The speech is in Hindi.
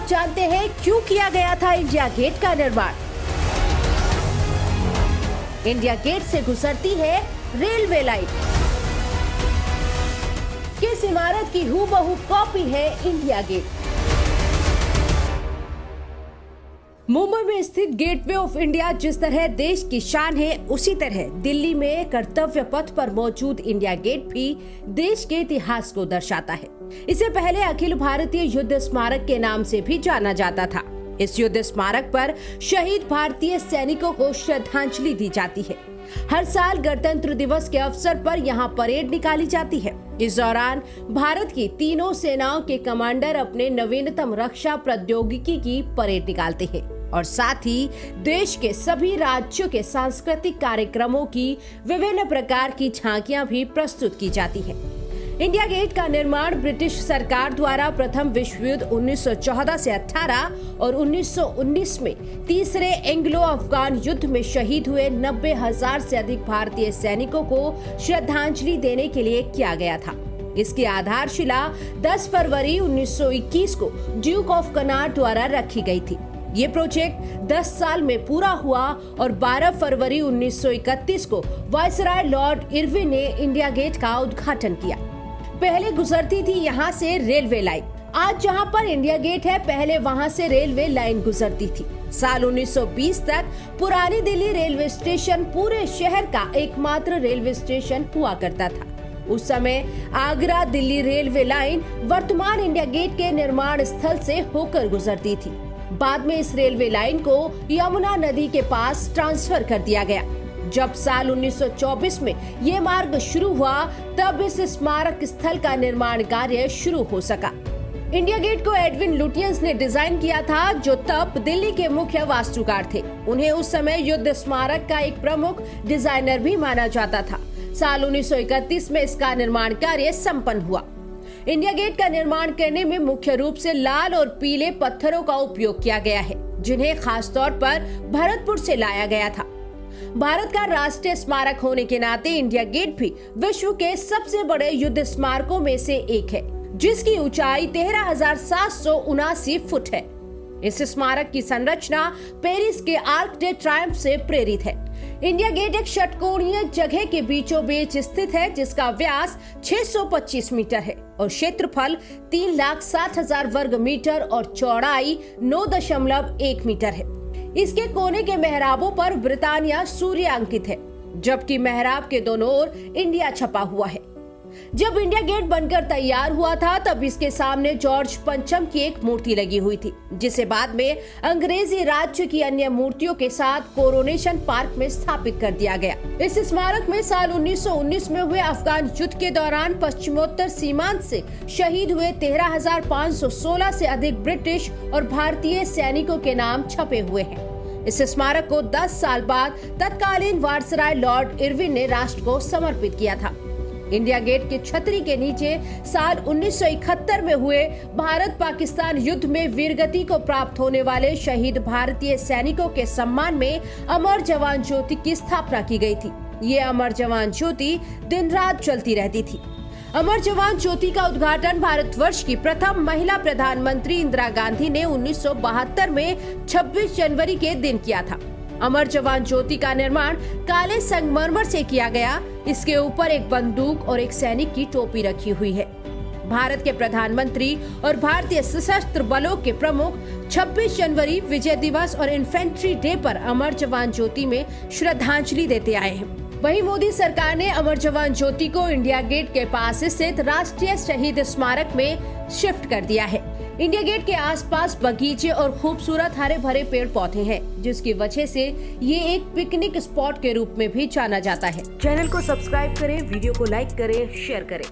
आप जानते हैं क्यों किया गया था इंडिया गेट का निर्माण? इंडिया गेट से गुजरती है रेलवे लाइन। किस इमारत की हूबहू कॉपी है इंडिया गेट? मुंबई में स्थित गेटवे ऑफ इंडिया जिस तरह देश की शान है, उसी तरह दिल्ली में कर्तव्य पथ पर मौजूद इंडिया गेट भी देश के इतिहास को दर्शाता है। इसे पहले अखिल भारतीय युद्ध स्मारक के नाम से भी जाना जाता था। इस युद्ध स्मारक पर शहीद भारतीय सैनिकों को श्रद्धांजलि दी जाती है। हर साल गणतंत्र दिवस के अवसर पर यहाँ परेड निकाली जाती है। इस दौरान भारत की तीनों सेनाओं के कमांडर अपने नवीनतम रक्षा प्रौद्योगिकी की परेड निकालते हैं और साथ ही देश के सभी राज्यों के सांस्कृतिक कार्यक्रमों की विभिन्न प्रकार की झांकियां भी प्रस्तुत की जाती है। इंडिया गेट का निर्माण ब्रिटिश सरकार द्वारा प्रथम विश्व युद्ध 1914 से 18 और 1919 में तीसरे एंग्लो अफगान युद्ध में शहीद हुए 90,000 से अधिक भारतीय सैनिकों को श्रद्धांजलि देने के लिए किया गया था। इसकी आधारशिला 10 फरवरी 1921 को ड्यूक ऑफ कनाट द्वारा रखी गई थी। ये प्रोजेक्ट 10 साल में पूरा हुआ और 12 फरवरी 1931 को वायसराय लॉर्ड इरविन ने इंडिया गेट का उद्घाटन किया। पहले गुजरती थी यहाँ से रेलवे लाइन। आज जहाँ पर इंडिया गेट है, पहले वहाँ से रेलवे लाइन गुजरती थी। साल 1920 तक पुरानी दिल्ली रेलवे स्टेशन पूरे शहर का एकमात्र रेलवे स्टेशन हुआ करता था। उस समय आगरा दिल्ली रेलवे लाइन वर्तमान इंडिया गेट के निर्माण स्थल से होकर गुजरती थी। बाद में इस रेलवे लाइन को यमुना नदी के पास ट्रांसफर कर दिया गया। जब साल 1924 में ये मार्ग शुरू हुआ, तब इस स्मारक स्थल का निर्माण कार्य शुरू हो सका। इंडिया गेट को एडविन लुटियंस ने डिजाइन किया था, जो तब दिल्ली के मुख्य वास्तुकार थे। उन्हें उस समय युद्ध स्मारक का एक प्रमुख डिजाइनर भी माना जाता था। साल 1931 में इसका निर्माण कार्य संपन्न हुआ। इंडिया गेट का निर्माण करने में मुख्य रूप से लाल और पीले पत्थरों का उपयोग किया गया है, जिन्हें खास तौर पर भरतपुर से लाया गया था। भारत का राष्ट्रीय स्मारक होने के नाते इंडिया गेट भी विश्व के सबसे बड़े युद्ध स्मारकों में से एक है, जिसकी ऊंचाई 13,779 फुट है। इस स्मारक की संरचना पेरिस के आर्क डे ट्रायम्फ से प्रेरित है। इंडिया गेट एक षटकोणीय जगह के बीचों बीच स्थित है, जिसका व्यास 625 मीटर है और क्षेत्रफल 3,07,000 वर्ग मीटर और चौड़ाई 9.1 मीटर है। इसके कोने के मेहराबों पर ब्रिटानिया सूर्य अंकित है, जबकि मेहराब के दोनों ओर इंडिया छपा हुआ है। जब इंडिया गेट बनकर तैयार हुआ था, तब इसके सामने जॉर्ज पंचम की एक मूर्ति लगी हुई थी, जिसे बाद में अंग्रेजी राज्य की अन्य मूर्तियों के साथ कोरोनेशन पार्क में स्थापित कर दिया गया। इस स्मारक में साल 1919 में हुए अफगान युद्ध के दौरान पश्चिमोत्तर सीमांत से शहीद हुए 13,516 से अधिक ब्रिटिश और भारतीय सैनिकों के नाम छपे हुए हैं। इस स्मारक को 10 साल बाद तत्कालीन वायसराय लॉर्ड इरविन ने राष्ट्र को समर्पित किया था। इंडिया गेट की छतरी के नीचे साल 1971 में हुए भारत पाकिस्तान युद्ध में वीरगति को प्राप्त होने वाले शहीद भारतीय सैनिकों के सम्मान में अमर जवान ज्योति की स्थापना की गई थी। ये अमर जवान ज्योति दिन रात जलती रहती थी। अमर जवान ज्योति का उद्घाटन भारतवर्ष की प्रथम महिला प्रधानमंत्री इंदिरा गांधी ने 1972 में 26 जनवरी के दिन किया था। अमर जवान ज्योति का निर्माण काले संगमरमर से किया गया। इसके ऊपर एक बंदूक और एक सैनिक की टोपी रखी हुई है। भारत के प्रधानमंत्री और भारतीय सशस्त्र बलों के प्रमुख 26 जनवरी विजय दिवस और इन्फेंट्री डे पर अमर जवान ज्योति में श्रद्धांजलि देते आए हैं। वहीं मोदी सरकार ने अमर जवान ज्योति को इंडिया गेट के पास स्थित राष्ट्रीय शहीद स्मारक में शिफ्ट कर दिया है। इंडिया गेट के आसपास बगीचे और खूबसूरत हरे भरे पेड़ पौधे हैं, जिसकी वजह से ये एक पिकनिक स्पॉट के रूप में भी जाना जाता है। चैनल को सब्सक्राइब करें, वीडियो को लाइक करें, शेयर करें।